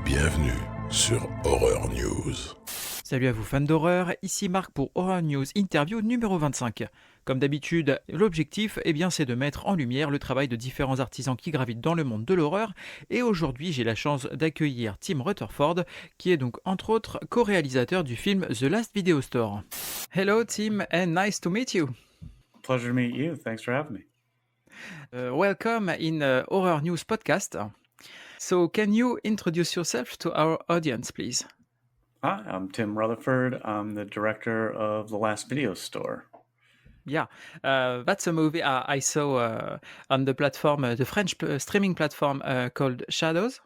Bienvenue sur Horreur News. Salut à vous fans d'horreur, ici Marc pour Horreur News Interview numéro 25. Comme d'habitude, l'objectif c'est de mettre en lumière le travail de différents artisans qui gravitent dans le monde de l'horreur, et aujourd'hui j'ai la chance d'accueillir Tim Rutherford, qui est donc entre autres co-réalisateur du film The Last Video Store. Hello Tim, and nice to meet you. Pleasure to meet you, thanks for having me. Welcome in Horror News podcast. So can you introduce yourself to our audience, please? Hi, I'm Tim Rutherford. I'm the director of The Last Video Store. Yeah, that's a movie I saw on the platform, the French streaming platform called Shadowz,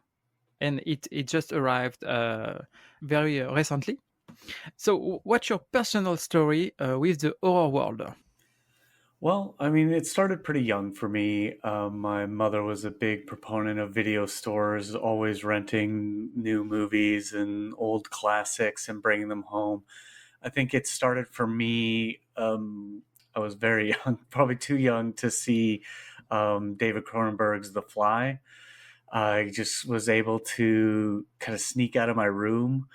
and it just arrived very recently. So what's your personal story with the horror world? Well, I mean, it started pretty young for me. My mother was a big proponent of video stores, always renting new movies and old classics and bringing them home. I think it started for me. I was very young, probably too young to see David Cronenberg's The Fly. I just was able to kind of sneak out of my room,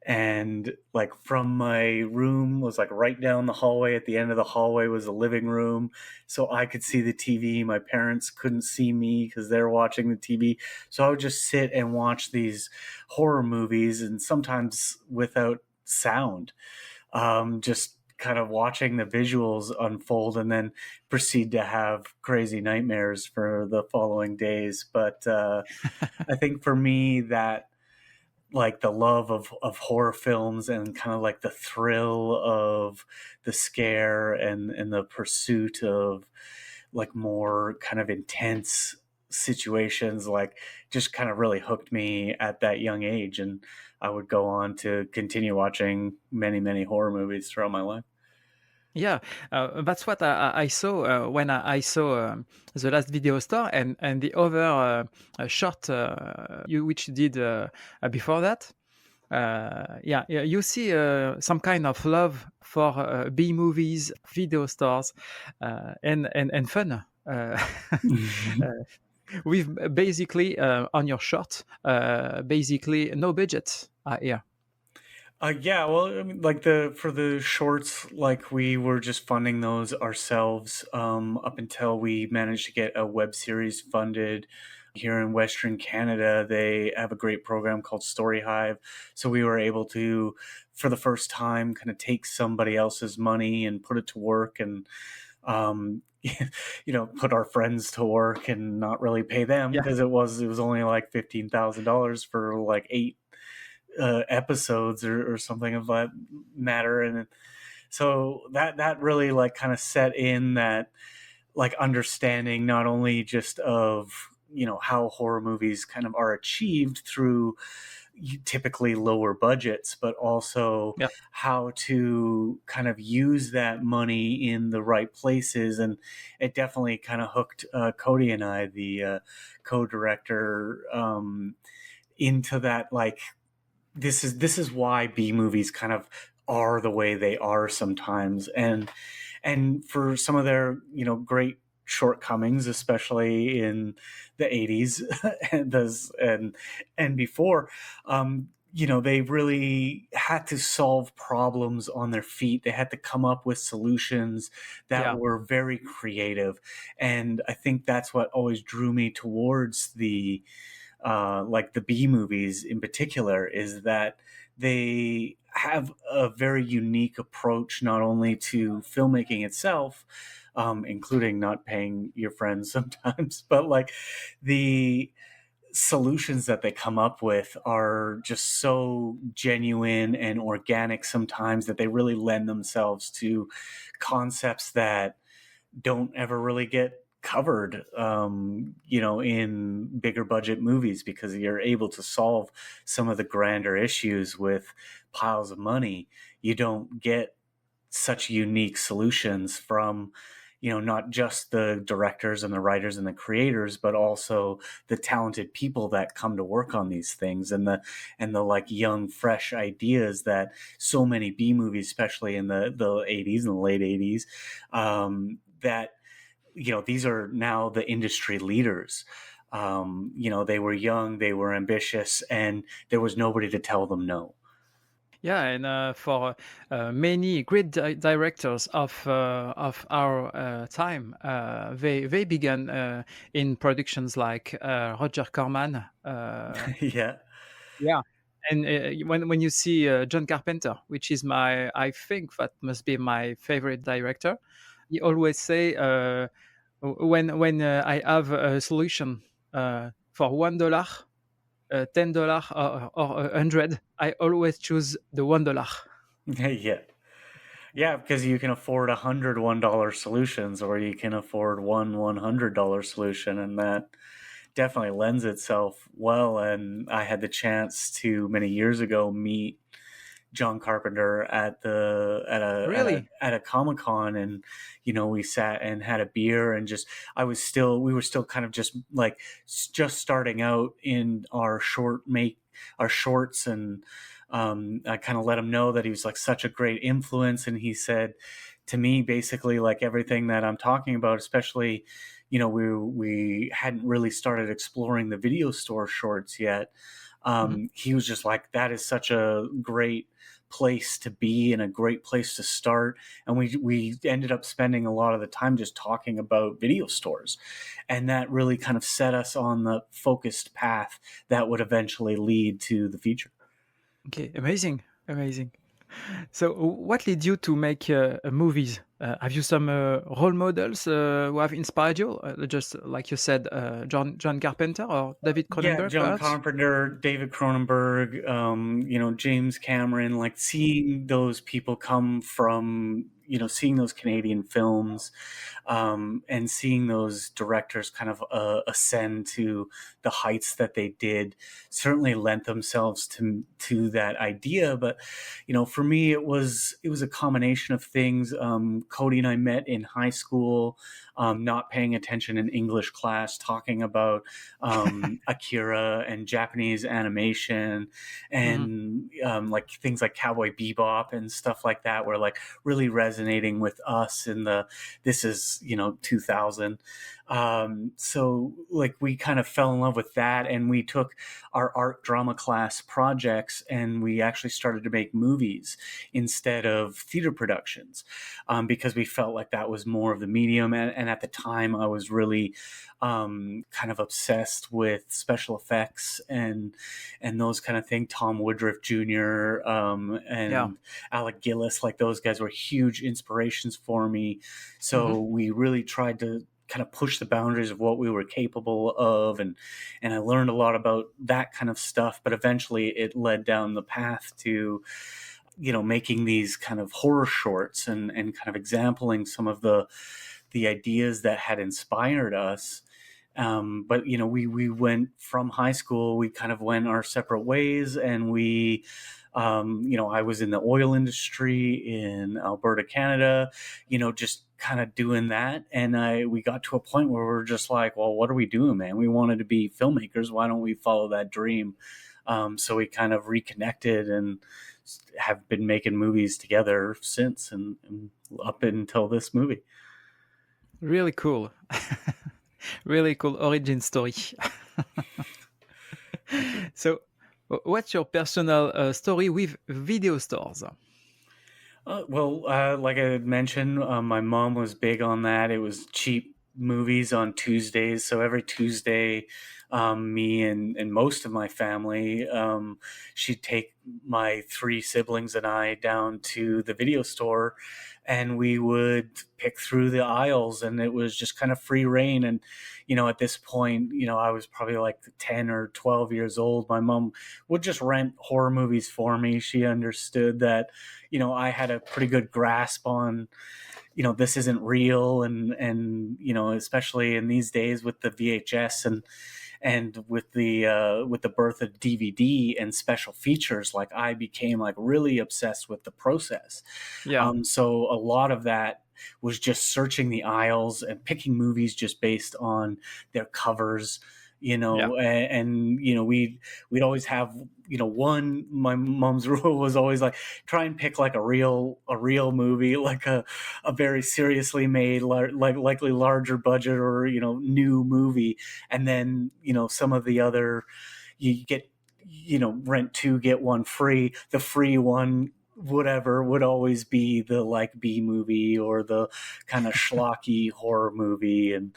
and like from my room was like right down the hallway. At the end of the hallway was the living room, so I could see the TV. My parents couldn't see me because they're watching the TV, so I would just sit and watch these horror movies, and sometimes without sound, just kind of watching the visuals unfold, and then proceed to have crazy nightmares for the following days. But I think for me, that like the love of horror films and kind of like the thrill of the scare and the pursuit of like more kind of intense situations, like just kind of really hooked me at that young age. And I would go on to continue watching many horror movies throughout my life. Yeah, that's what I saw when I saw The Last Video Store and the other short which you did before that. You see some kind of love for B movies, video stores, and fun. With basically on your short, basically no budget here. Yeah, well, I mean, like for the shorts, like we were just funding those ourselves up until we managed to get a web series funded here in Western Canada. They have a great program called Story Hive, so we were able to, for the first time, kind of take somebody else's money and put it to work, and put our friends to work and not really pay them, because it was only like $15,000 for like 8 episodes or something of that matter. And so that really like kind of set in that like understanding not only just of how horror movies kind of are achieved through typically lower budgets, but also how to kind of use that money in the right places. And it definitely kind of hooked Cody and I, the co-director, into that. Like, this is why B movies kind of are the way they are sometimes, and for some of their great shortcomings, especially in the 80s and before, they really had to solve problems on their feet. They had to come up with solutions that were very creative, and I think that's what always drew me towards the B movies in particular, is that they have a very unique approach, not only to filmmaking itself, including not paying your friends sometimes, but like the solutions that they come up with are just so genuine and organic sometimes that they really lend themselves to concepts that don't ever really get covered in bigger budget movies, because you're able to solve some of the grander issues with piles of money. You don't get such unique solutions from not just the directors and the writers and the creators, but also the talented people that come to work on these things, and the like young fresh ideas that so many B movies, especially in the 80s and the late 80s, that these are now the industry leaders. They were young, they were ambitious, and there was nobody to tell them no. Yeah, and for many great directors of our time, they began in productions like Roger Corman. Yeah. Yeah, and when you see John Carpenter, which is I think that must be my favorite director. He always say when I have a solution for $1, $10, or 100, I always choose the $1. Yeah. Yeah, because you can afford $101 solutions, or you can afford one $100 solution, and that definitely lends itself well. And I had the chance to many years ago meet John Carpenter Really? at a Comic-Con, and we sat and had a beer, and we were still kind of just like just starting out in our shorts, and I kind of let him know that he was like such a great influence, and he said to me basically like everything that I'm talking about, especially we hadn't really started exploring the video store shorts yet. He was just like, that is such a great place to be and a great place to start. And we ended up spending a lot of the time just talking about video stores. And that really kind of set us on the focused path that would eventually lead to the feature. Okay, amazing. So, what led you to make movies? Have you some role models who have inspired you? Just like you said, John Carpenter or David Cronenberg? Yeah, John perhaps? Carpenter, David Cronenberg, James Cameron, like seeing those people come from, seeing those Canadian films, and seeing those directors kind of ascend to the heights that they did certainly lent themselves to that idea. But, for me, it was a combination of things. Cody and I met in high school, not paying attention in English class, talking about Akira and Japanese animation, and like things like Cowboy Bebop and stuff like that were like really resonating with us this is 2000. So like we kind of fell in love with that, and we took our art drama class projects and we actually started to make movies instead of theater productions, because we felt like that was more of the medium. And at the time I was really kind of obsessed with special effects and those kind of things. Tom Woodruff Jr. And Alec Gillis, like those guys were huge inspirations for me. So we really tried to kind of push the boundaries of what we were capable of, and I learned a lot about that kind of stuff. But eventually it led down the path to making these kind of horror shorts and kind of exempling some of the ideas that had inspired us. But we went from high school, we kind of went our separate ways, and we I was in the oil industry in Alberta, Canada, just kind of doing that. And we got to a point where we're just like, well, what are we doing, man? We wanted to be filmmakers. Why don't we follow that dream? So we kind of reconnected and have been making movies together since, and up until this movie. Really cool. Really cool origin story. So, what's your personal story with video stores? Like I had mentioned, my mom was big on that. It was cheap movies on Tuesdays. So every Tuesday, me and most of my family, she'd take my 3 siblings and I down to the video store, and we would pick through the aisles, and it was just kind of free reign. And, at this point, I was probably like 10 or 12 years old. My mom would just rent horror movies for me. She understood that, I had a pretty good grasp on, this isn't real. And, especially in these days with the VHS and with the birth of DVD and special features, like I became like really obsessed with the process. Yeah. So a lot of that was just searching the aisles and picking movies just based on their covers, and we'd always have, one, my mom's rule was always like, try and pick like a real movie, like a very seriously made, likely larger budget or, new movie. And then, some of the other, you get, rent two, get one free. The free one, whatever, would always be the like B movie or the kind of schlocky horror movie. And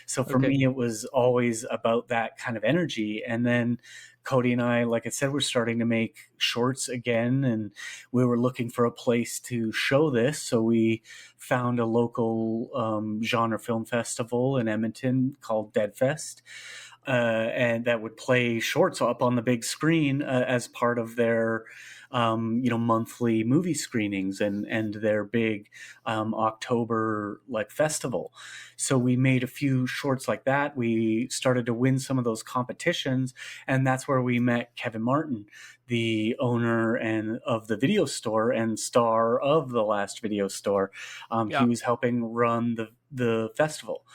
so for me, it was always about that kind of energy. And then Cody and I, like I said, we're starting to make shorts again, and we were looking for a place to show this. So we found a local genre film festival in Edmonton called Dedfest. And that would play shorts up on the big screen as part of their, monthly movie screenings and their big October festival. So we made a few shorts like that. We started to win some of those competitions, and that's where we met Kevin Martin, the owner of the video store and star of The Last Video Store. He was helping run the festival.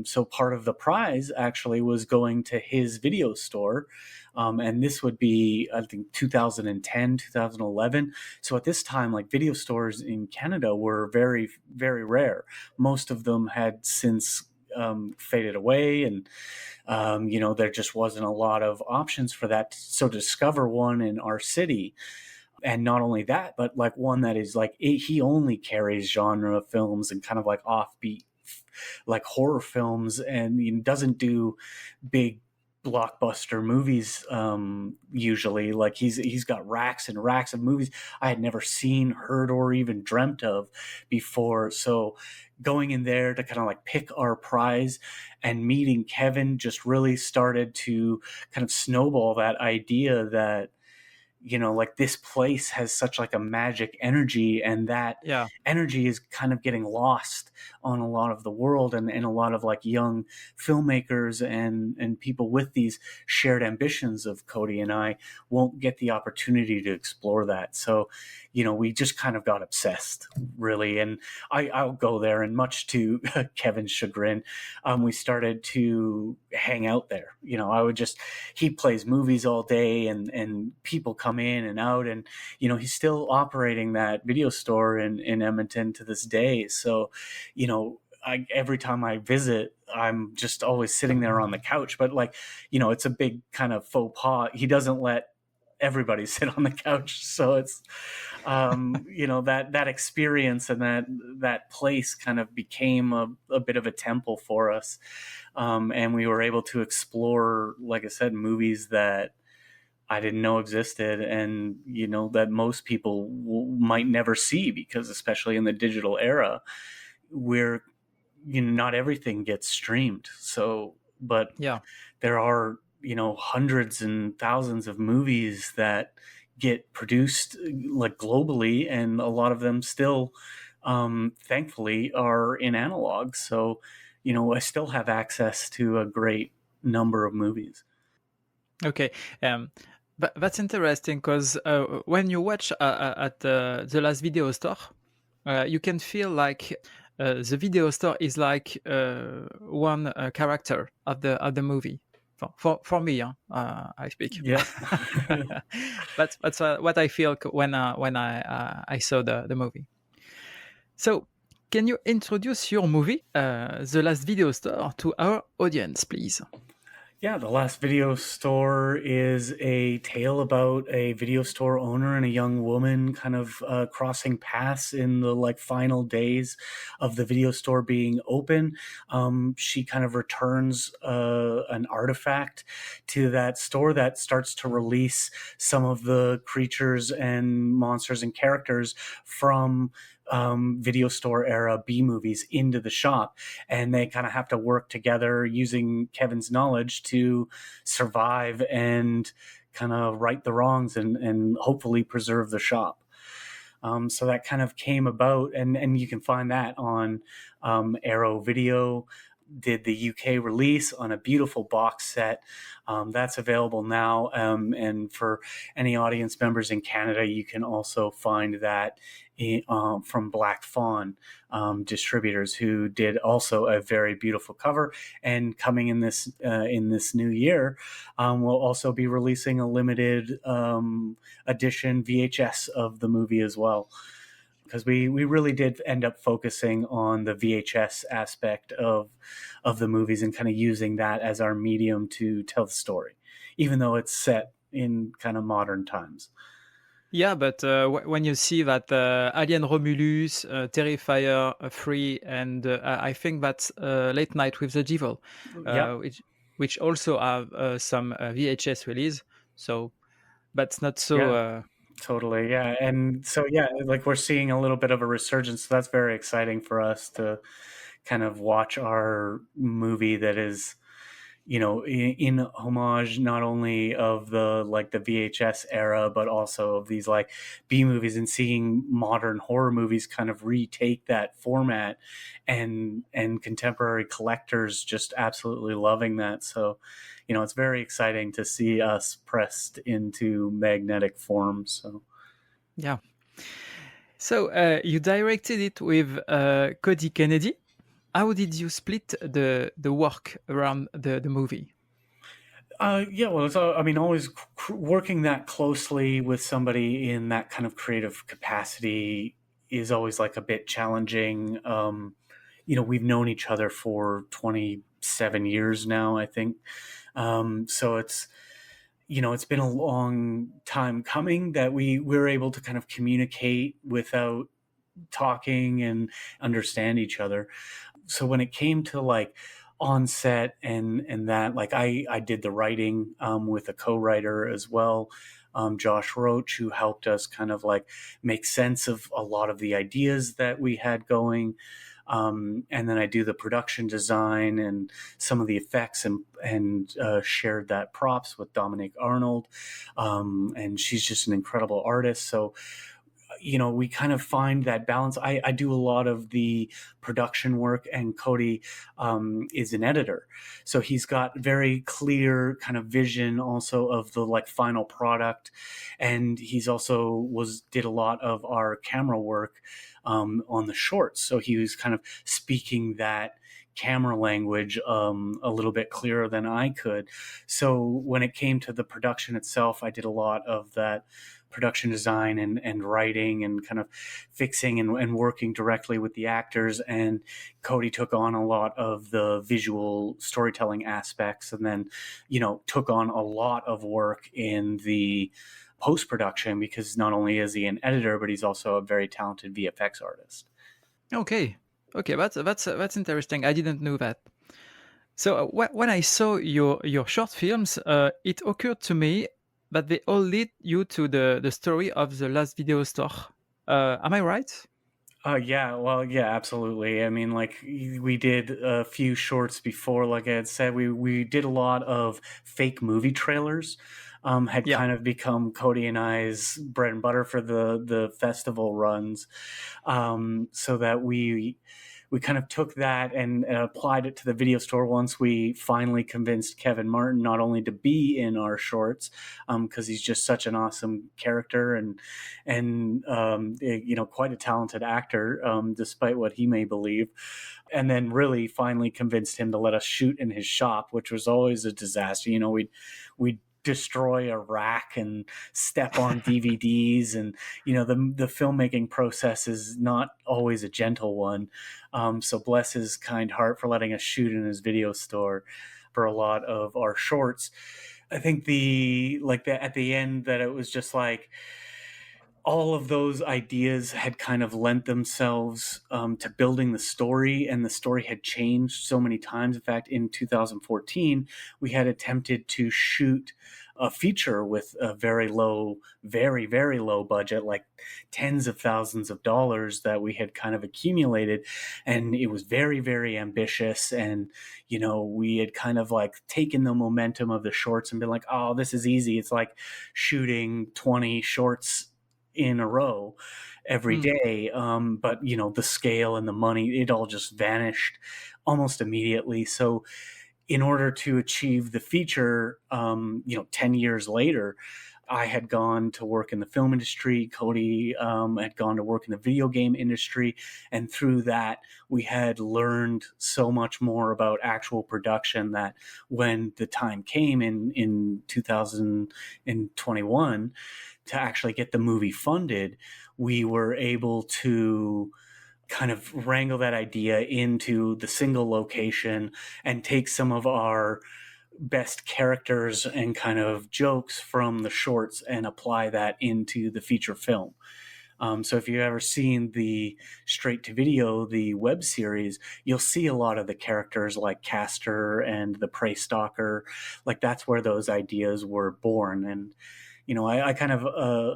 So part of the prize actually was going to his video store. And this would be, I think, 2010, 2011. So at this time, video stores in Canada were very, very rare. Most of them had since faded away, and there just wasn't a lot of options for that. So to discover one in our city, and not only that, but one that is he only carries genre films and kind of offbeat horror films, and he doesn't do big blockbuster movies usually. He's got racks and racks of movies I had never seen, heard, or even dreamt of before. So going in there to kind of pick our prize and meeting Kevin just really started to kind of snowball that idea that this place has such a magic energy, and that energy is kind of getting lost on a lot of the world, and a lot of young filmmakers and people with these shared ambitions of Cody and I won't get the opportunity to explore that. So, we just kind of got obsessed, really. And I'll go there, and much to Kevin's chagrin, we started to hang out there. He plays movies all day, and people come in and out, and he's still operating that video store in Edmonton to this day. So every time I visit, I'm just always sitting there on the couch, but it's a big kind of faux pas. He doesn't let everybody sit on the couch, so it's that experience and that place kind of became a bit of a temple for us, and we were able to explore, like I said, movies that I didn't know existed, and that most people might never see, because especially in the digital era, where not everything gets streamed. So, but there are hundreds and thousands of movies that get produced globally, and a lot of them still, thankfully, are in analog. So, I still have access to a great number of movies. Okay. But that's interesting, because when you watch at the Last Video Store, you can feel the video store is one character of the movie. For me, I speak. Yeah, that's what I feel when I saw the movie. So, can you introduce your movie, The Last Video Store, to our audience, please? Yeah, The Last Video Store is a tale about a video store owner and a young woman kind of crossing paths in the final days of the video store being open. She kind of returns an artifact to that store that starts to release some of the creatures and monsters and characters from video store era B movies into the shop, and they kind of have to work together using Kevin's knowledge to survive and kind of right the wrongs and hopefully preserve the shop. So that kind of came about, and you can find that on Arrow Video. did the UK release on a beautiful box set. That's available now. And for any audience members in Canada, you can also find that from Black Fawn distributors, who did also a very beautiful cover. And coming in this new year, we'll also be releasing a limited edition VHS of the movie as well. Because we really did end up focusing on the VHS aspect of the movies and kind of using that as our medium to tell the story, even though it's set in kind of modern times. Yeah, but when you see that Alien Romulus, Terrifier 3, and I think that's Late Night with the Devil, which also have some VHS release, so that's not so... Yeah. Totally, yeah. And so, yeah, like we're seeing a little bit of a resurgence. So that's very exciting for us to kind of watch our movie that is, in homage not only of the VHS era, but also of these like B movies, and seeing modern horror movies kind of retake that format, and contemporary collectors just absolutely loving that. So, it's very exciting to see us pressed into magnetic form. So, yeah. So you directed it with Cody Kennedy. How did you split the work around the movie? Yeah, well, it's, always working that closely with somebody in that kind of creative capacity is always like a bit challenging. We've known each other for 27 years now, I think. So it's been a long time coming that we were able to kind of communicate without talking and understand each other. So when it came to like on set and that, like I did the writing with a co-writer as well, Josh Roach, who helped us kind of like make sense of a lot of the ideas that we had going. And then I do the production design and some of the effects, and shared that props with Dominique Arnold. And she's just an incredible artist. So, we kind of find that balance. I do a lot of the production work, and Cody is an editor. So he's got very clear kind of vision also of the like final product. And he's also did a lot of our camera work on the shorts. So he was kind of speaking that camera language a little bit clearer than I could. So when it came to the production itself, I did a lot of that production design and writing and kind of fixing and working directly with the actors. And Cody took on a lot of the visual storytelling aspects, and then, took on a lot of work in the post-production, because not only is he an editor, but he's also a very talented VFX artist. Okay, that's interesting. I didn't know that. So when I saw your short films, it occurred to me that they all lead you to the story of the last video store. Am I right? Yeah, absolutely. I mean, like, we did a few shorts before, like I had said, we did a lot of fake movie trailers. Kind of become Cody and I's bread and butter for the festival runs. So that we kind of took that and applied it to the video store once we finally convinced Kevin Martin not only to be in our shorts, because he's just such an awesome character and quite a talented actor, despite what he may believe. And then really finally convinced him to let us shoot in his shop, which was always a disaster. We'd destroy a rack and step on DVDs, and the filmmaking process is not always a gentle one. So bless his kind heart for letting us shoot in his video store for a lot of our shorts. I think at the end that it was just like all of those ideas had kind of lent themselves to building the story, and the story had changed so many times. In fact, in 2014, we had attempted to shoot a feature with a very low, very, very low budget, like tens of thousands of dollars that we had kind of accumulated. And it was very, very ambitious. And, we had kind of like taken the momentum of the shorts and been like, oh, this is easy. It's like shooting 20 shorts in a row every day. But, you know, the scale and the money, it all just vanished almost immediately. So in order to achieve the feature, 10 years later, I had gone to work in the film industry. Cody had gone to work in the video game industry. And through that, we had learned so much more about actual production that when the time came in 2021 to actually get the movie funded, we were able to kind of wrangle that idea into the single location and take some of our best characters and kind of jokes from the shorts and apply that into the feature film. So if you've ever seen the straight to video, the web series, you'll see a lot of the characters like Castor and the Prey Stalker. Like that's where those ideas were born. And, you know, I kind of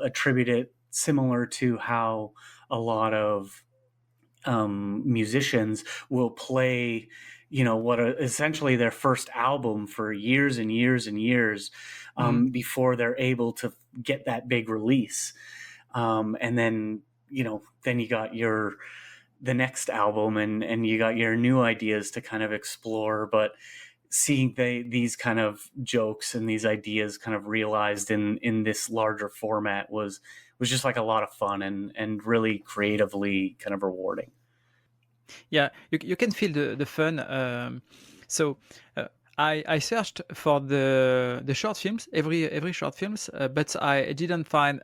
attribute it similar to how a lot of musicians will play, you know, what are essentially their first album for years and years and years before they're able to get that big release. And then, you know, then you got the next album and you got your new ideas to kind of explore. But seeing these kind of jokes and these ideas kind of realized in this larger format was just like a lot of fun and really creatively kind of rewarding. Yeah, you can feel the fun. I searched for the short films, every short films, but I didn't find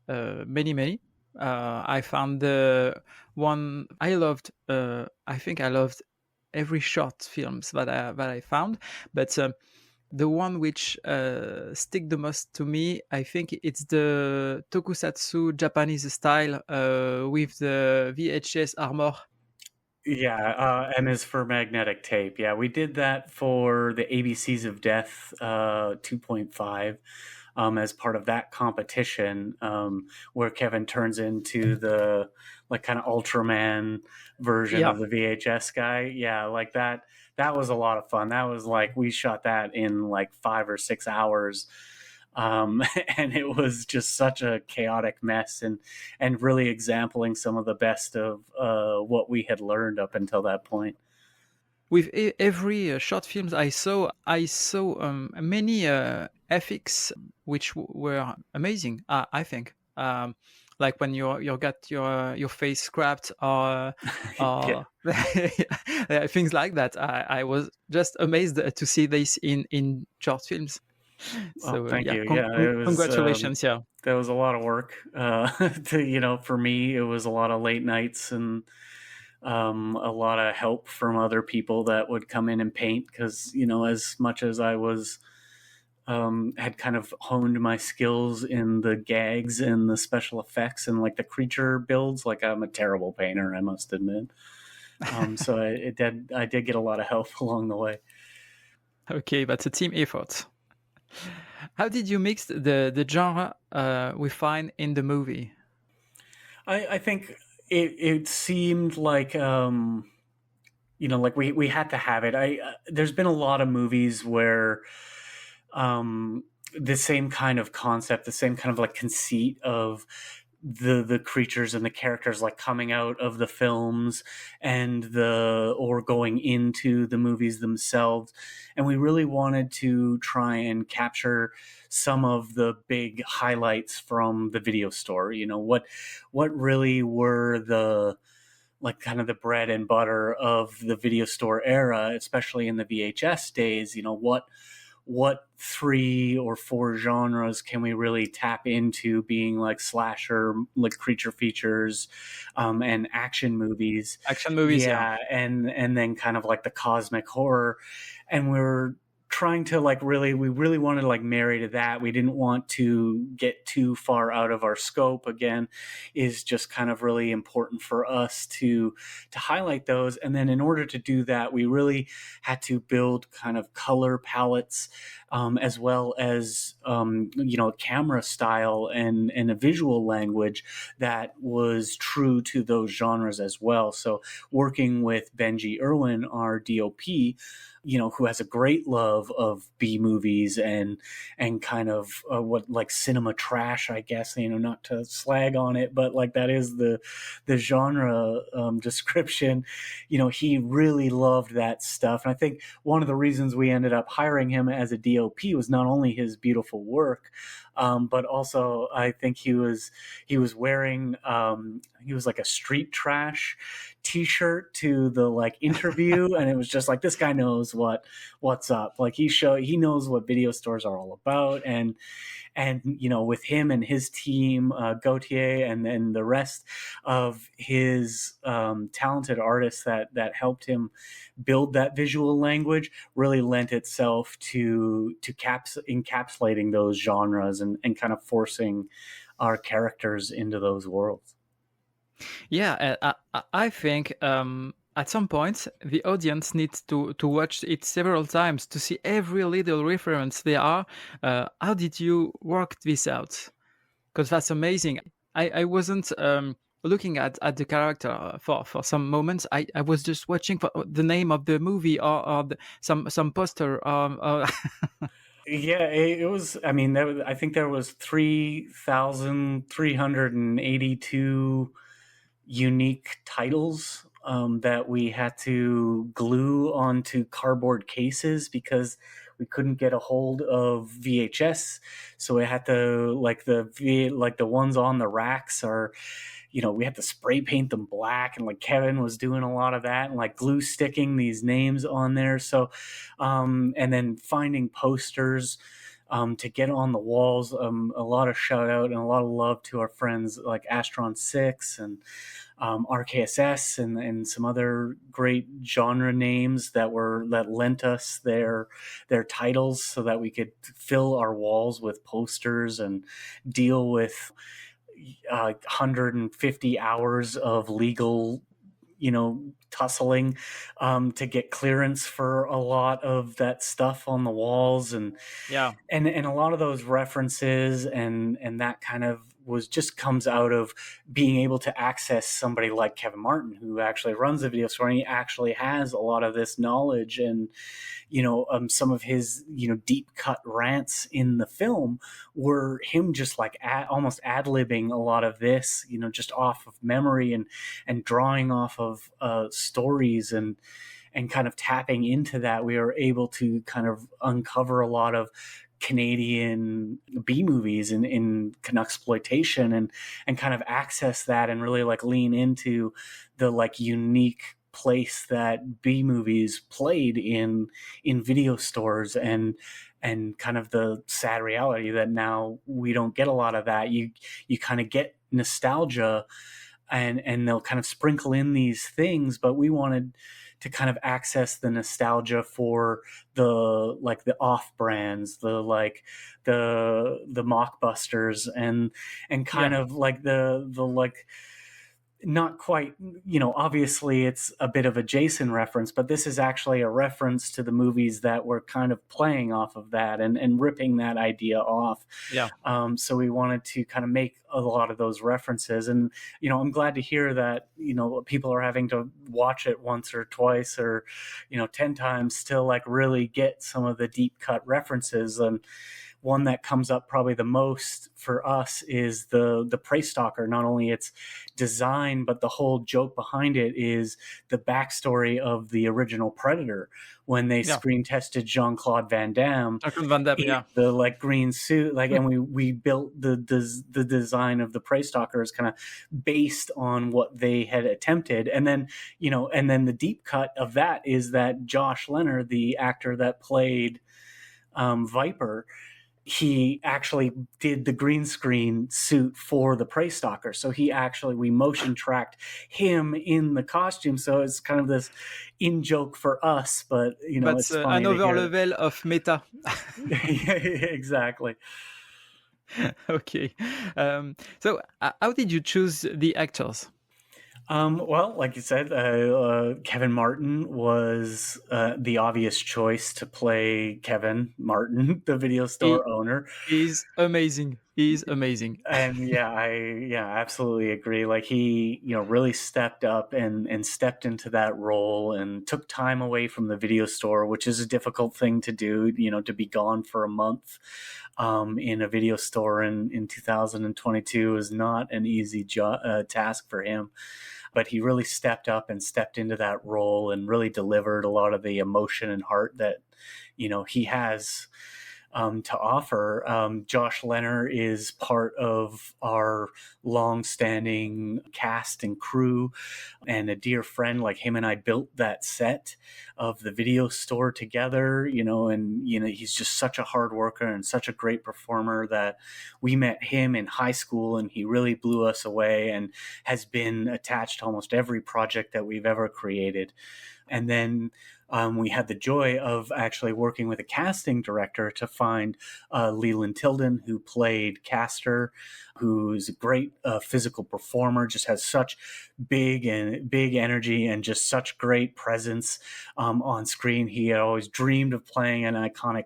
many. I found the one I loved. I think I loved every short films that I found, but the one which stick the most to me, I think it's the tokusatsu Japanese style with the VHS armor. Yeah, M is for magnetic tape. Yeah, we did that for the ABCs of Death 2.5 as part of that competition where Kevin turns into the like kind of Ultraman version of the VHS guy. Yeah, like that was a lot of fun. That was like we shot that in like 5 or 6 hours. And it was just such a chaotic mess and really exempling some of the best of what we had learned up until that point. With every short films I saw many FX which were amazing. I think like when you got your face scrapped or things like that. I was just amazed to see this in short films. So thank you. It was, congratulations. That was a lot of work. For me, it was a lot of late nights and a lot of help from other people that would come in and paint. Because as much as I was had kind of honed my skills in the gags and the special effects and like the creature builds, like I'm a terrible painter, I must admit. So I did get a lot of help along the way. Okay, that's a team effort. How did you mix the genre we find in the movie? I think it seemed like like we had to have it. There's been a lot of movies where the same kind of concept, the same kind of like conceit of the creatures and the characters like coming out of the films or going into the movies themselves. And we really wanted to try and capture some of the big highlights from the video store. What really were the like kind of the bread and butter of the video store era, especially in the VHS days. What 3 or 4 genres can we really tap into being like slasher, like creature features, and action movies. Yeah. And then kind of like the cosmic horror. And we're trying to we really wanted to like marry to that. We didn't want to get too far out of our scope. Again, is just kind of really important for us to highlight those. And then in order to do that, we really had to build kind of color palettes as well as a camera style and a visual language that was true to those genres as well. So working with Benji Irwin, our DOP, who has a great love of B movies and kind of what like cinema trash, I guess, not to slag on it, but like that is the genre description. He really loved that stuff. And I think one of the reasons we ended up hiring him as a DOP was not only his beautiful work, but also I think he was wearing he was like a street trash t-shirt to the like interview, and it was just like, this guy knows what's up. Like he knows what video stores are all about, and with him and his team, Gautier, and then the rest of his talented artists that helped him build that visual language really lent itself to encapsulating those genres and kind of forcing our characters into those worlds. Yeah, I think at some point the audience needs to watch it several times to see every little reference there are. How did you work this out? Because that's amazing. I wasn't looking at the character for some moments. I was just watching for the name of the movie or some poster. Yeah, it was. I mean, I think there was 3,382 unique titles that we had to glue onto cardboard cases because we couldn't get a hold of VHS. So we had to like the ones on the racks are, we had to spray paint them black, and like Kevin was doing a lot of that and like glue sticking these names on there. So, and then finding posters to get on the walls. A lot of shout out and a lot of love to our friends like Astron 6 and RKSS and some other great genre names that lent us their titles so that we could fill our walls with posters and deal with 150 hours of legal tussling to get clearance for a lot of that stuff on the walls, and a lot of those references and that kind of comes out of being able to access somebody like Kevin Martin, who actually runs the video store, and he actually has a lot of this knowledge. And some of his deep cut rants in the film were him just like almost ad-libbing a lot of this, just off of memory and drawing off of stories and kind of tapping into that. We were able to kind of uncover a lot of Canadian B movies in Canucksploitation and kind of access that and really like lean into the like unique place that B movies played in video stores and kind of the sad reality that now we don't get a lot of that. You kind of get nostalgia and they'll kind of sprinkle in these things, but we wanted to kind of access the nostalgia for the off brands, the mockbusters and kind of like the like, not quite, obviously it's a bit of a Jason reference, but this is actually a reference to the movies that were kind of playing off of that and ripping that idea off. Yeah. So we wanted to kind of make a lot of those references. And, I'm glad to hear that, people are having to watch it once or twice or, 10 times to like really get some of the deep cut references. And one that comes up probably the most for us is the Prey Stalker. Not only its design, but the whole joke behind it is the backstory of the original Predator when they screen tested Jean-Claude Van Damme. The like green suit, like, and we built the design of the Prey Stalker is kind of based on what they had attempted. And then, and then the deep cut of that is that Josh Leonard, the actor that played Viper, he actually did the green screen suit for the Prey Stalker. So we motion tracked him in the costume. So it's kind of this in-joke for us, but, it's funny another level of meta. Yeah, exactly. Okay. So how did you choose the actors? Well, like you said, Kevin Martin was the obvious choice to play Kevin Martin, the video He store owner. is amazing. He is amazing. And I absolutely agree. Like he, really stepped up and stepped into that role and took time away from the video store, which is a difficult thing to do, to be gone for a month in a video store in 2022 is not an easy task for him. But he really stepped up and stepped into that role and really delivered a lot of the emotion and heart that, he has to offer. Josh Leonard is part of our long-standing cast and crew and a dear friend. Like him and I built that set of the video store together, and he's just such a hard worker and such a great performer that we met him in high school and he really blew us away and has been attached to almost every project that we've ever created. And then we had the joy of actually working with a casting director to find Leland Tilden, who played Castor, who's a great physical performer, just has such big energy and just such great presence on screen. He had always dreamed of playing an iconic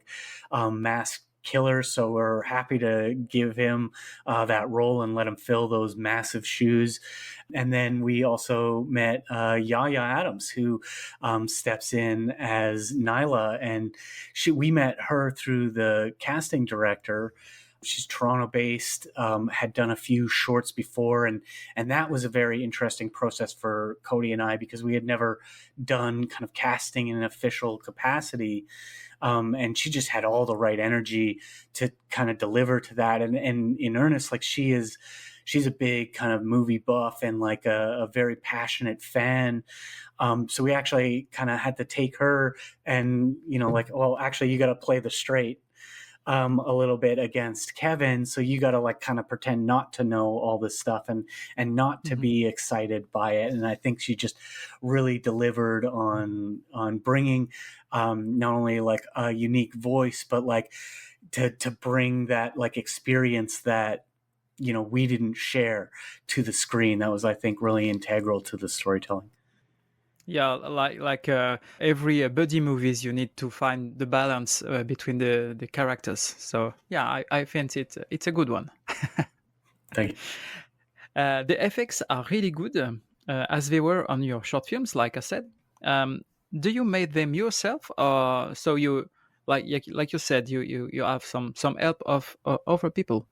masked killer, so we're happy to give him that role and let him fill those massive shoes. And then we also met Yaya Adams, who steps in as Nyla, and we met her through the casting director. She's Toronto-based, had done a few shorts before, and that was a very interesting process for Cody and I because we had never done kind of casting in an official capacity. And she just had all the right energy to kind of deliver to that. And in earnest, like she's a big kind of movie buff and like a very passionate fan. So we actually kind of had to take her and, well, actually you got to play the straight a little bit against Kevin. So you got to like kind of pretend not to know all this stuff and not to be excited by it. And I think she just really delivered on bringing not only like a unique voice, but like to bring that like experience that, we didn't share to the screen. That was, I think, really integral to the storytelling. Yeah, like every buddy movies, you need to find the balance between the characters. So yeah, I think it's a good one. Thank you. The effects are really good, as they were on your short films, like I said. Do you make them yourself, or so you like you said you have some help of other people?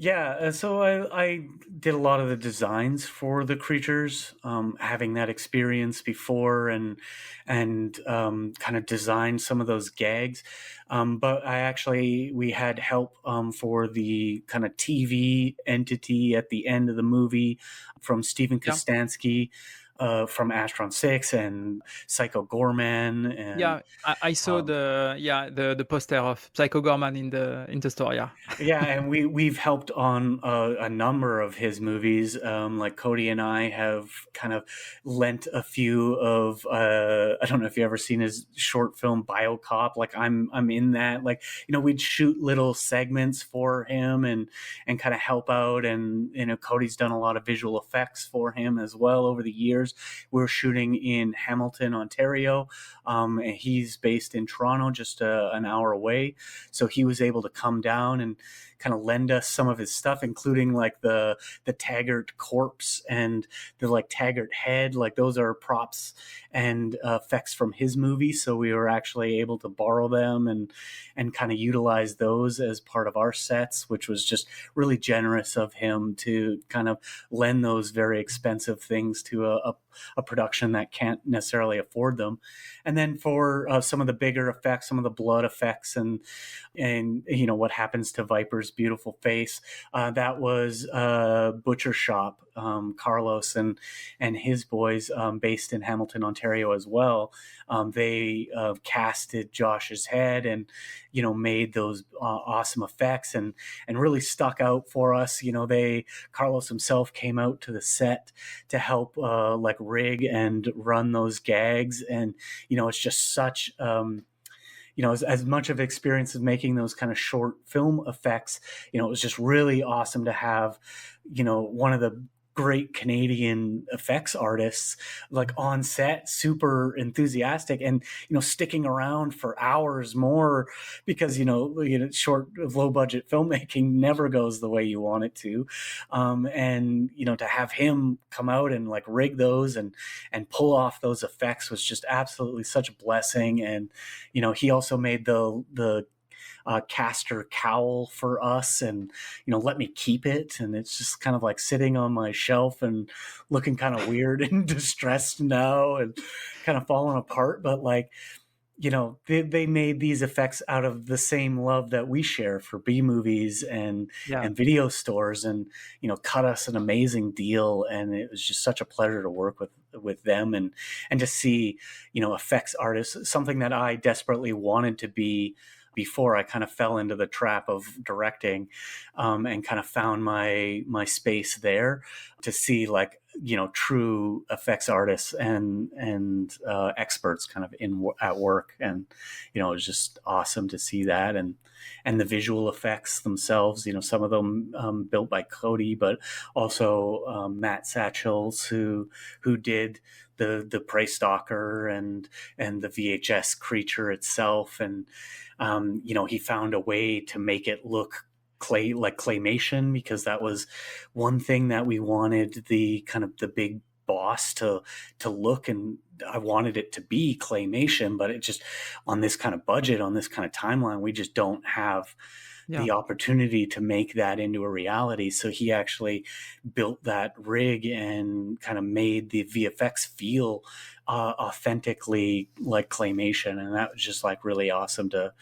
Yeah, so I did a lot of the designs for the creatures, having that experience before, and kind of designed some of those gags. But we had help for the kind of TV entity at the end of the movie from Stephen Kostanski. From Astron 6 and Psycho Goreman. And, yeah, I saw the poster of Psycho Goreman in the store. Yeah, yeah, and we've helped on a number of his movies. Like Cody and I have kind of lent a few of. I don't know if you ever seen his short film BioCop. Like I'm in that. Like we'd shoot little segments for him and kind of help out. And Cody's done a lot of visual effects for him as well over the years. We're shooting in Hamilton, Ontario. And he's based in Toronto, just an hour away. So he was able to come down and kind of lend us some of his stuff, including like the Taggart corpse and the like Taggart head. Like those are props and effects from his movie. So we were actually able to borrow them and kind of utilize those as part of our sets, which was just really generous of him to kind of lend those very expensive things to a production that can't necessarily afford them. And then for some of the bigger effects, some of the blood effects and what happens to Viper's beautiful face, that was Butcher Shop, Carlos and his boys, based in Hamilton, Ontario as well. They casted Josh's head and made those awesome effects and really stuck out for us. Carlos himself came out to the set to help like rig and run those gags, and it's just such as much of experience as making those kind of short film effects. It was just really awesome to have one of the great Canadian effects artists, like on set, super enthusiastic, and sticking around for hours more because short, low budget filmmaking never goes the way you want it to, and to have him come out and like rig those and pull off those effects was just absolutely such a blessing. And he also made the caster cowl for us and let me keep it, and it's just kind of like sitting on my shelf and looking kind of weird and distressed now and kind of falling apart, but like they made these effects out of the same love that we share for B movies and video stores, and cut us an amazing deal. And it was just such a pleasure to work with them and to see effects artists, something that I desperately wanted to be before I kind of fell into the trap of directing, and kind of found my space there to see like true effects artists and experts kind of at work. And it was just awesome to see that, and the visual effects themselves, some of them built by Cody, but also Matt Satchels who did the Prey Stalker and the VHS creature itself. And he found a way to make it look claymation, because that was one thing that we wanted the kind of the big boss to look, and I wanted it to be claymation, but it just, on this kind of budget, on this kind of timeline, we just don't have the opportunity to make that into a reality. So he actually built that rig and kind of made the VFX feel authentically like claymation. And that was just like really awesome to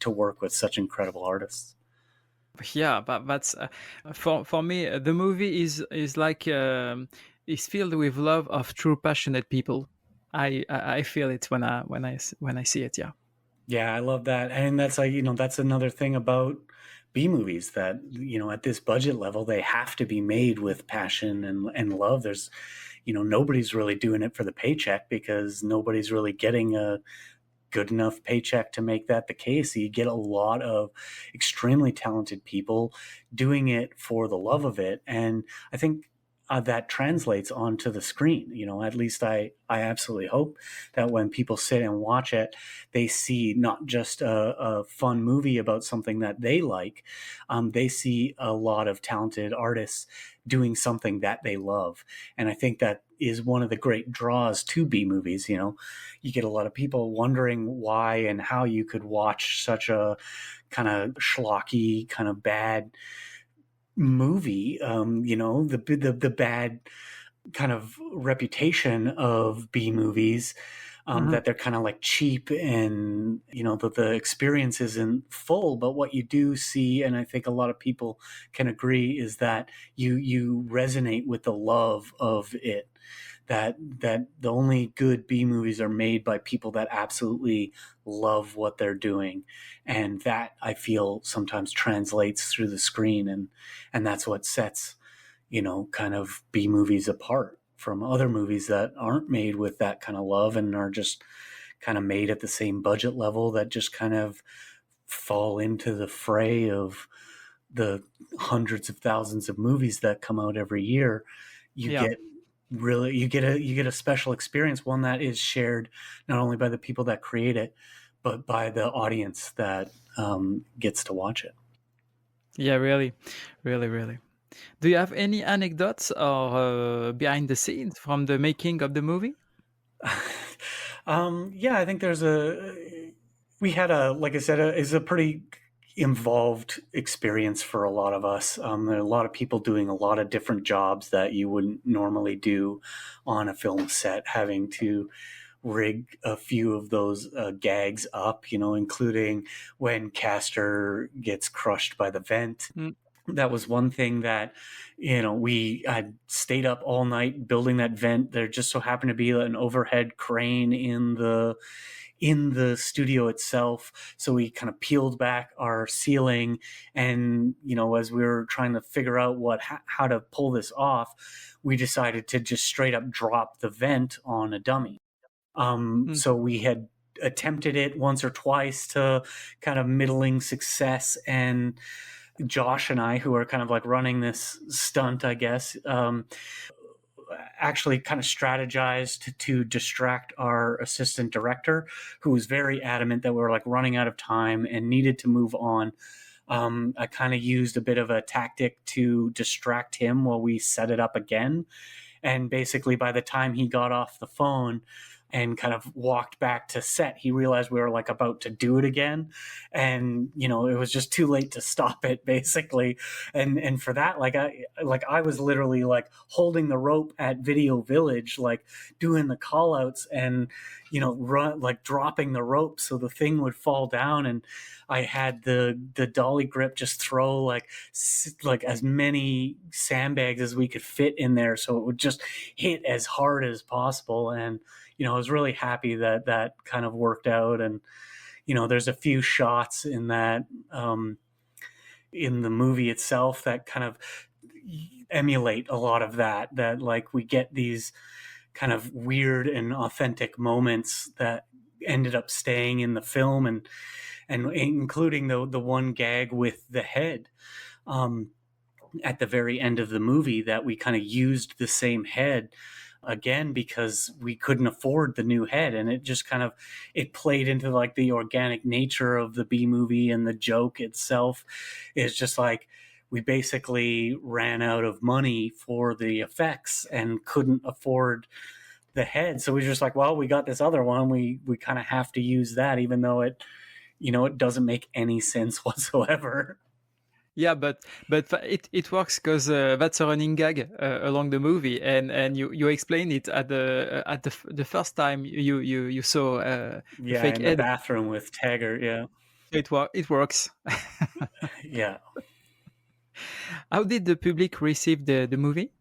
work with such incredible artists. Yeah, but that's for me, the movie is like is filled with love of true passionate people. I feel it when I see it. Yeah, I love that. And that's like, that's another thing about B movies, that, at this budget level, they have to be made with passion and love. There's, nobody's really doing it for the paycheck, because nobody's really getting a good enough paycheck to make that the case. You get a lot of extremely talented people doing it for the love of it. And I think that translates onto the screen. At least I absolutely hope that when people sit and watch it, they see not just a fun movie about something that they like. They see a lot of talented artists doing something that they love. And I think that is one of the great draws to B movies. You get a lot of people wondering why and how you could watch such a kind of schlocky, kind of bad movie, the bad kind of reputation of B movies, that they're kind of like cheap, and that the experience isn't full. But what you do see, and I think a lot of people can agree, is that you resonate with the love of it. That the only good B movies are made by people that absolutely love what they're doing. And that, I feel, sometimes translates through the screen. And that's what sets, kind of B movies apart from other movies that aren't made with that kind of love and are just kind of made at the same budget level, that just kind of fall into the fray of the hundreds of thousands of movies that come out every year. You get a special experience, one that is shared not only by the people that create it, but by the audience that gets to watch it. Yeah, really, really, really. Do you have any anecdotes or behind the scenes from the making of the movie? Yeah, I think we had like I said, is a pretty involved experience for a lot of us. There are a lot of people doing a lot of different jobs that you wouldn't normally do on a film set, having to rig a few of those gags up, including when Castor gets crushed by the vent. That was one thing that, we had stayed up all night building that vent. There just so happened to be an overhead crane in the studio itself. So we kind of peeled back our ceiling, and, as we were trying to figure out how to pull this off, we decided to just straight up drop the vent on a dummy. So we had attempted it once or twice to kind of middling success, and Josh and I, who are kind of like running this stunt, I guess, actually kind of strategized to distract our assistant director, who was very adamant that we were like running out of time and needed to move on. I kind of used a bit of a tactic to distract him while we set it up again. And basically, by the time he got off the phone and kind of walked back to set, he realized we were like about to do it again. And, you know, it was just too late to stop it, basically. And for that, I was literally like holding the rope at Video Village, like doing the call outs and, you know, dropping the rope so the thing would fall down. And I had the dolly grip just throw like as many sandbags as we could fit in there, so it would just hit as hard as possible. And, you know, I was really happy that that kind of worked out. And, you know, there's a few shots in that, in the movie itself that kind of emulate a lot of that like we get these kind of weird and authentic moments that ended up staying in the film, and including the one gag with the head at the very end of the movie, that we kind of used the same head again because we couldn't afford the new head, and it just kind of it played into like the organic nature of the B movie, and the joke itself is just like we basically ran out of money for the effects and couldn't afford the head, so we were just like, well, we got this other one, we kind of have to use that, even though it, you know, it doesn't make any sense whatsoever. Yeah, but it works because that's a running gag along the movie, and you explain it at the first time you saw yeah, fake in head. the bathroom with Taggart. Yeah, It works. yeah. How did the public receive the movie?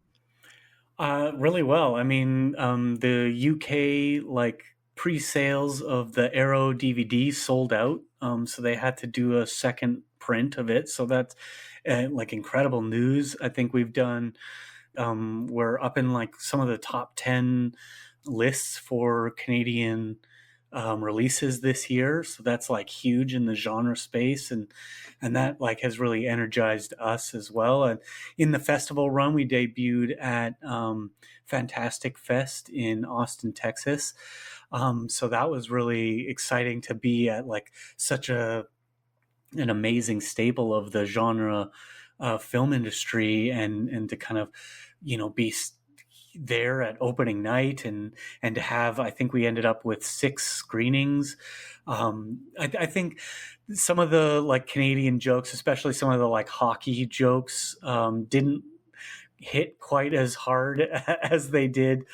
Really well. I mean, the UK like pre-sales of the Arrow DVD sold out, so they had to do a second print of it. So that's like incredible news. I think we've done. We're up in like some of the top 10 lists for Canadian releases this year, so that's like huge in the genre space, and that like has really energized us as well. And in the festival run, we debuted at Fantastic Fest in Austin, Texas, so that was really exciting to be at like such an amazing staple of the genre film industry, and to kind of, you know, be there at opening night, and to have, I think we ended up with 6 screenings. I think some of the like Canadian jokes, especially some of the like hockey jokes, didn't hit quite as hard as they did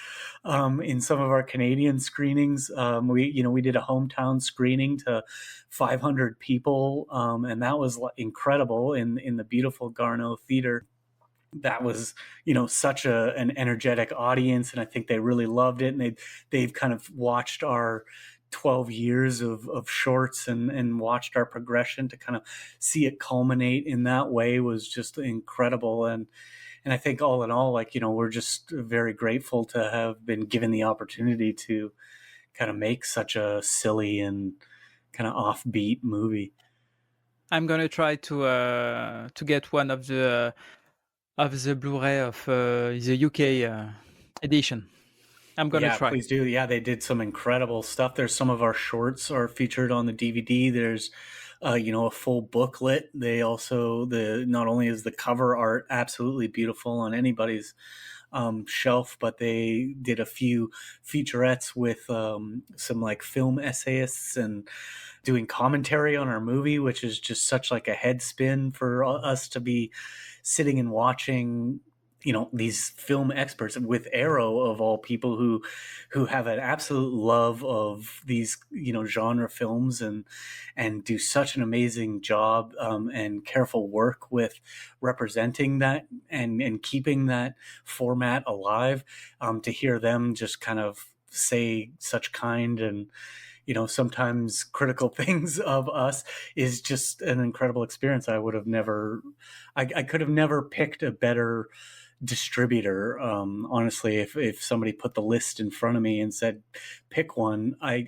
in some of our Canadian screenings. We did a hometown screening to 500 people, and that was incredible in the beautiful Garneau Theater. That was, you know, such an energetic audience, and I think they really loved it, and they've kind of watched our 12 years of shorts and watched our progression. To kind of see it culminate in that way was just incredible. And I think all in all, like, you know, we're just very grateful to have been given the opportunity to kind of make such a silly and kind of offbeat movie. I'm gonna try to get one of the Blu-ray of the UK edition. I'm gonna try. Please do. Yeah, they did some incredible stuff. There's some of our shorts are featured on the DVD. There's, you know, a full booklet. They also, not only is the cover art absolutely beautiful on anybody's shelf, but they did a few featurettes with some like film essayists and doing commentary on our movie, which is just such like a head spin for us to be sitting and watching, you know, these film experts with Arrow of all people who have an absolute love of these, you know, genre films, and do such an amazing job and careful work with representing that and keeping that format alive. To hear them just kind of say such kind and, you know, sometimes critical things of us is just an incredible experience. I could have never picked a better distributor. Honestly, if somebody put the list in front of me and said, pick one, I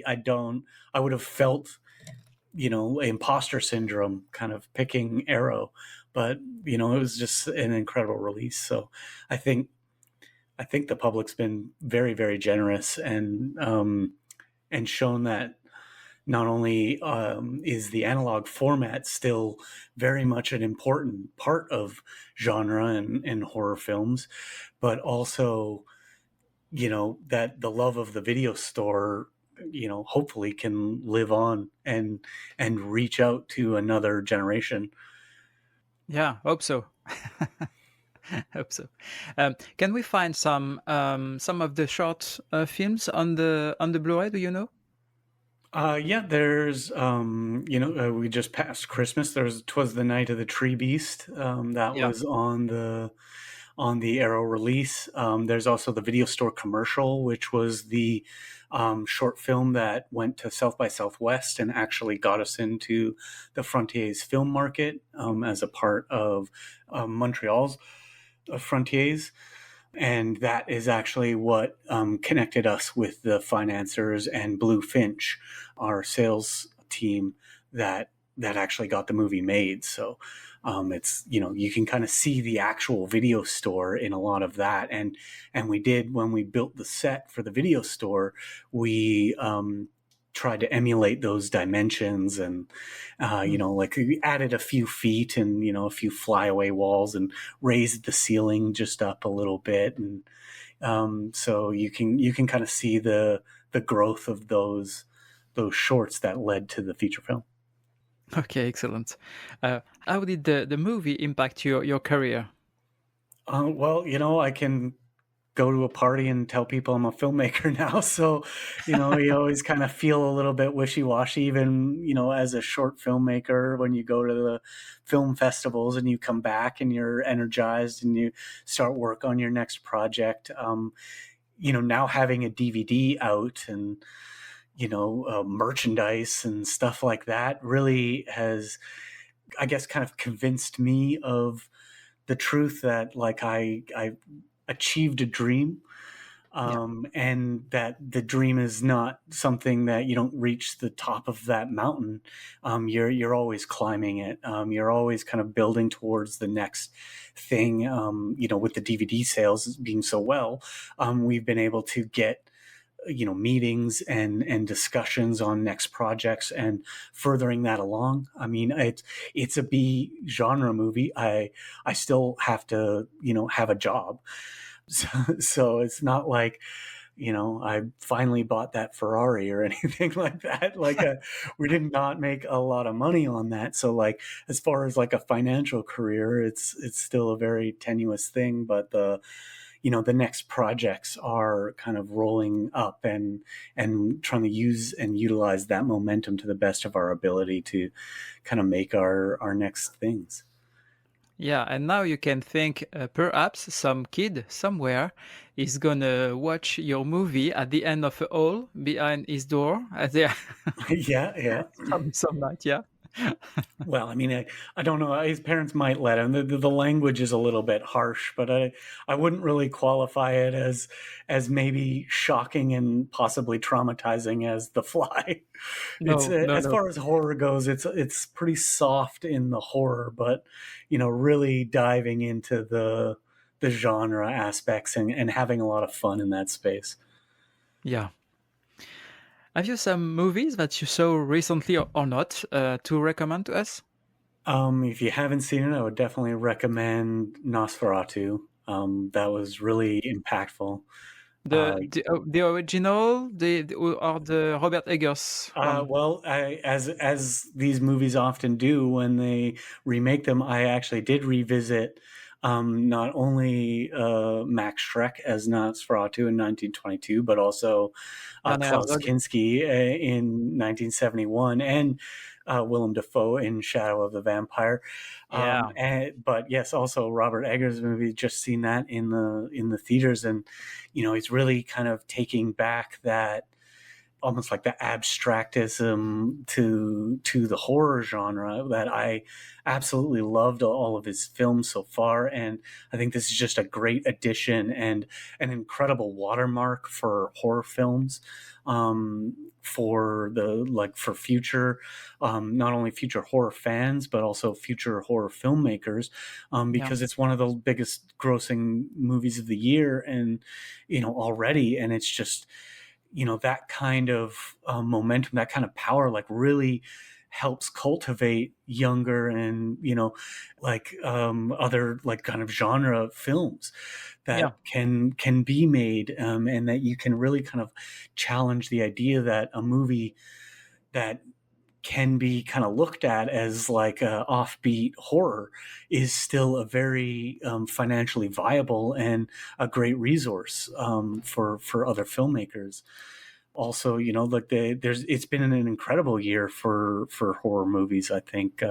would have felt, you know, imposter syndrome kind of picking Arrow. but it was just an incredible release. So I think the public's been very, very generous and shown that not only is the analog format still very much an important part of genre and horror films, but also, that the love of the video store, hopefully can live on and reach out to another generation. Yeah, hope so. Hope so. Can we find some of the short films on the Blu-ray? Do you know? Yeah, there's we just passed Christmas. "'Twas the Night of the Tree Beast." That Yeah. was on the Arrow release. There's also the video store commercial, which was the short film that went to South by Southwest and actually got us into the Frontiers film market as a part of Montreal's Frontiers. And that is actually what connected us with the financiers and Blue Finch, our sales team that actually got the movie made. So it's, you can kind of see the actual video store in a lot of that. And we did, when we built the set for the video store, we tried to emulate those dimensions and, like we added a few feet and, a few flyaway walls and raised the ceiling just up a little bit. And so you can kind of see the growth of those shorts that led to the feature film. Okay, excellent. How did the movie impact your career? Well, I can go to a party and tell people I'm a filmmaker now. So, you always kind of feel a little bit wishy-washy, even, as a short filmmaker, when you go to the film festivals and you come back and you're energized and you start work on your next project. Now having a DVD out and, merchandise and stuff like that really has, I guess, kind of convinced me of the truth that, like, I achieved a dream, and that the dream is not something that you don't reach the top of that mountain. You're always climbing it. You're always kind of building towards the next thing. With the DVD sales being so well, we've been able to get meetings and discussions on next projects and furthering that along. I mean, it's a B genre movie. I still have to, have a job. So it's not like, I finally bought that Ferrari or anything like that. Like we did not make a lot of money on that. So like, as far as like a financial career, it's still a very tenuous thing, but the next projects are kind of rolling up and trying to use and utilize that momentum to the best of our ability to kind of make our next things. Yeah, and now you can think perhaps some kid somewhere is gonna watch your movie at the end of a hall behind his door. Yeah. Some night, yeah. Well, I mean, I don't know. His parents might let him. The language is a little bit harsh, but I wouldn't really qualify it as maybe shocking and possibly traumatizing as The Fly. No, As far as horror goes, it's pretty soft in the horror, but really diving into the genre aspects and having a lot of fun in that space. Yeah. Have you some movies that you saw recently or not to recommend to us? If you haven't seen it, I would definitely recommend Nosferatu. That was really impactful. The original, or the Robert Eggers one? Well, as these movies often do when they remake them, I actually did revisit not only Max Schreck as Nosferatu in 1922, but also Klaus Kinski in 1971, and Willem Dafoe in Shadow of the Vampire. But yes, also Robert Eggers' movie. Just seen that in the theaters, and he's really kind of taking back that, almost like the abstractism to the horror genre that I absolutely loved all of his films so far. And I think this is just a great addition and an incredible watermark for horror films for for future, not only future horror fans, but also future horror filmmakers, because it's one of the biggest grossing movies of the year, and, already. And it's just, that kind of momentum, that kind of power, really helps cultivate younger and, other kind of genre films that can be made, and that you can really kind of challenge the idea that a movie that can be kind of looked at as like a offbeat horror is still a very financially viable and a great resource for other filmmakers. Also, it's been an incredible year for horror movies. I think,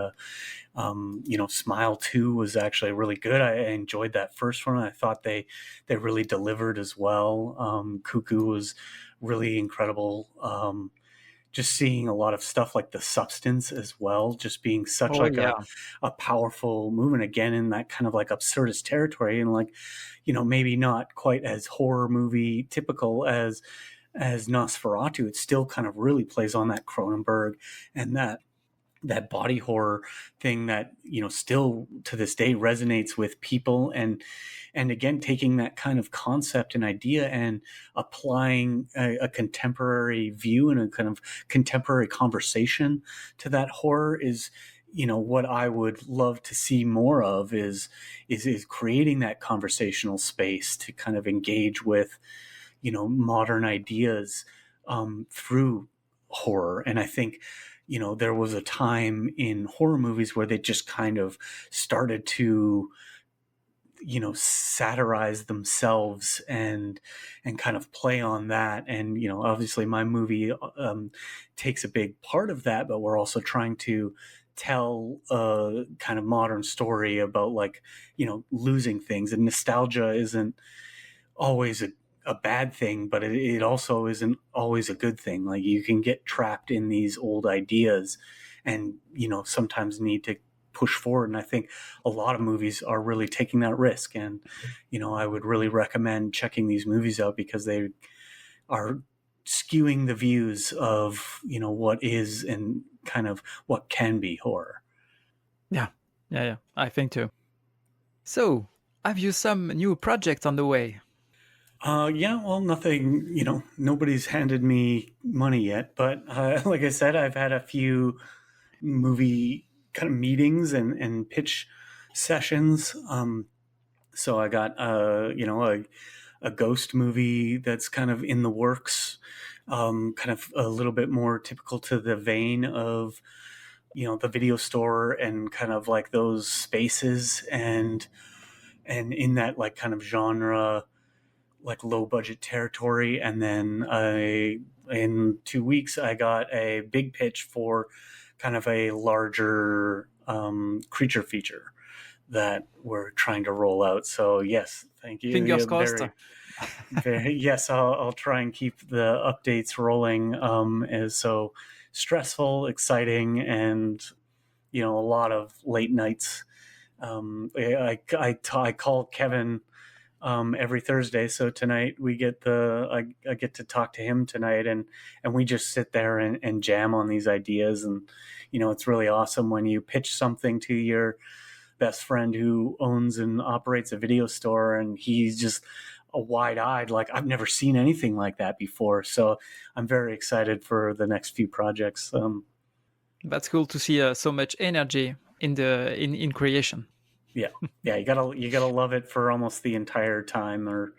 Smile 2 was actually really good. I enjoyed that first one. I thought they really delivered as well. Cuckoo was really incredible. Just seeing a lot of stuff like The Substance as well, just being such a powerful movement, again, in that kind of absurdist territory, and maybe not quite as horror movie typical as Nosferatu. It still kind of really plays on that Cronenberg and that body horror thing that, still to this day resonates with people. And again, taking that kind of concept and idea and applying a contemporary view and a kind of contemporary conversation to that horror is, what I would love to see more of is creating that conversational space to kind of engage with, modern ideas through horror. And I think, there was a time in horror movies where they just kind of started to, satirize themselves and kind of play on that. And, obviously my movie takes a big part of that, but we're also trying to tell a kind of modern story about losing things. And nostalgia isn't always a bad thing, but it also isn't always a good thing. You can get trapped in these old ideas and, sometimes need to push forward. And I think a lot of movies are really taking that risk. And, I would really recommend checking these movies out because they are skewing the views of, what is and kind of what can be horror. Yeah. I think too. So, have you some new projects on the way? Well, nothing, nobody's handed me money yet, but like I said, I've had a few movie kind of meetings and pitch sessions. So I got, a ghost movie that's kind of in the works, kind of a little bit more typical to the vein of, the video store and kind of those spaces and in that kind of genre, low budget territory. And then in 2 weeks, I got a big pitch for kind of a larger creature feature that we're trying to roll out. So yes, thank you. Fingers crossed. Yes, I'll try and keep the updates rolling. Is so stressful, exciting, and a lot of late nights. I call Kevin every Thursday. So tonight I get to talk to him tonight, and we just sit there and jam on these ideas. And, it's really awesome when you pitch something to your best friend who owns and operates a video store, and he's just a wide-eyed, I've never seen anything like that before. So I'm very excited for the next few projects. That's cool to see so much energy in creation. Yeah, you gotta love it for almost the entire time, or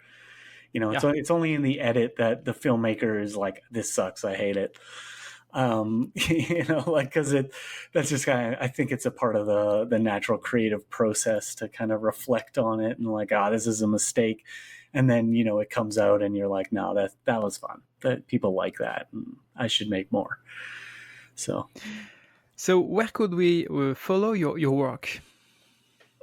it's only in the edit that the filmmaker is like, this sucks, I hate it. Because that's just kind of, I think it's a part of the natural creative process to kind of reflect on it and this is a mistake, and then it comes out and you're like, no, that was fun, that people like that, and I should make more. So where could we follow your work?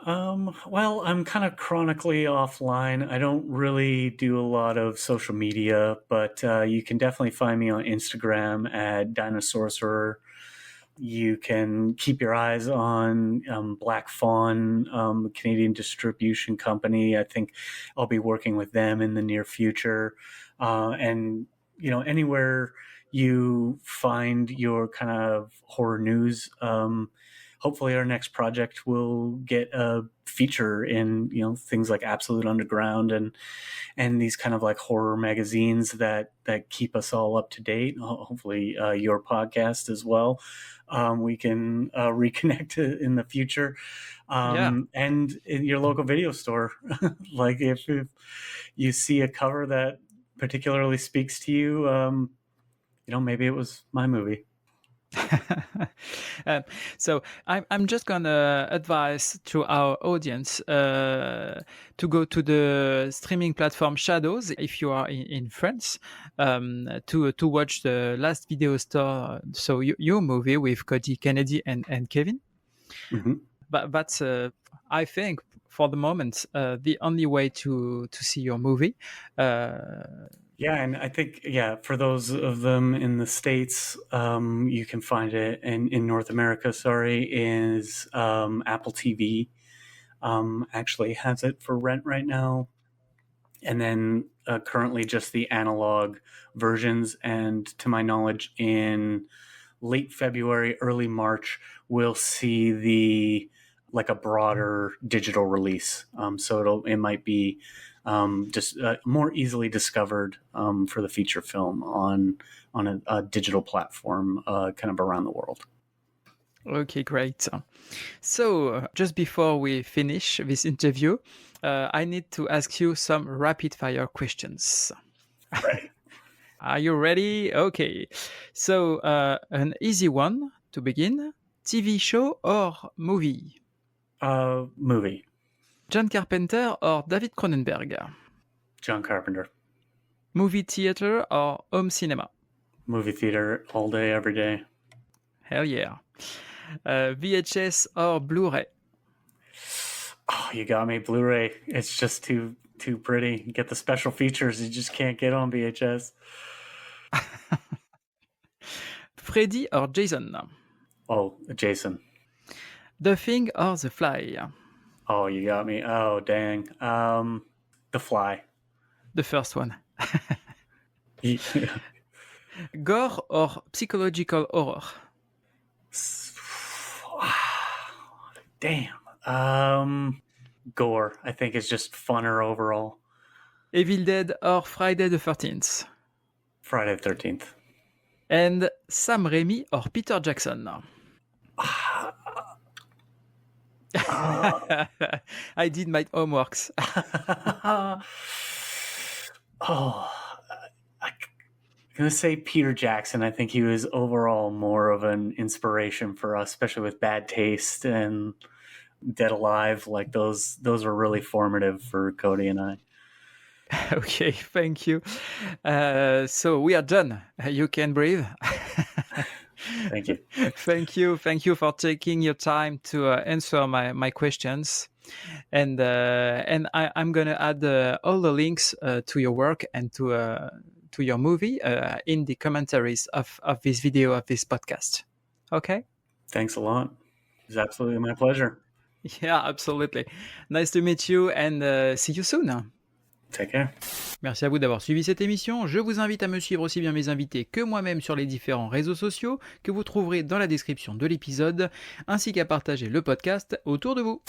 Well, I'm kind of chronically offline. I don't really do a lot of social media, but you can definitely find me on Instagram at Dinosaurcerer. You can keep your eyes on Black Fawn, Canadian distribution company. I think I'll be working with them in the near future. And, anywhere you find your kind of horror news. Hopefully our next project will get a feature in, things like Absolute Underground and these kind of like horror magazines that keep us all up to date. Hopefully your podcast as well. We can reconnect in the future. And in your local video store, like if you see a cover that particularly speaks to you, maybe it was my movie. So I'm just gonna advise to our audience to go to the streaming platform Shadowz if you are in France, to watch the last video store. So your movie with Cody Kennedy and Kevin. Mm-hmm. But that's I think for the moment the only way to see your movie. Yeah, and I think, for those of them in the States, you can find it in North America, is Apple TV actually has it for rent right now. And then currently just the analog versions. And to my knowledge, in late February, early March, we'll see a broader digital release. So it might be just more easily discovered for the feature film on a digital platform kind of around the world. Okay, great. So just before we finish this interview, I need to ask you some rapid fire questions. Right. Are you ready? Okay. So an easy one to begin. TV show or movie? Movie. John Carpenter or David Cronenberg? John Carpenter. Movie theater or home cinema? Movie theater all day, every day. Hell yeah. VHS or Blu-ray? Oh, you got me. Blu-ray. It's just too pretty. You get the special features you just can't get on VHS. Freddy or Jason? Oh, Jason. The Thing or The Fly? Oh, you got me. Oh, dang. The Fly. The first one. Gore or psychological horror? Damn. Gore, I think, is just funner overall. Evil Dead or Friday the 13th? Friday the 13th. And Sam Raimi or Peter Jackson? I did my homeworks. I'm going to say Peter Jackson. I think he was overall more of an inspiration for us, especially with Bad Taste and Dead Alive. Like those were really formative for Cody and I. Okay, thank you. So we are done. You can breathe. Thank you. Thank you for taking your time to answer my questions. And I'm gonna add all the links to your work and to your movie in the commentaries of this video, of this podcast. Okay? Thanks a lot. It's absolutely my pleasure. Yeah, absolutely. Nice to meet you and see you soon. Take care. Merci à vous d'avoir suivi cette émission. Je vous invite à me suivre aussi bien mes invités que moi-même sur les différents réseaux sociaux que vous trouverez dans la description de l'épisode, ainsi qu'à partager le podcast autour de vous.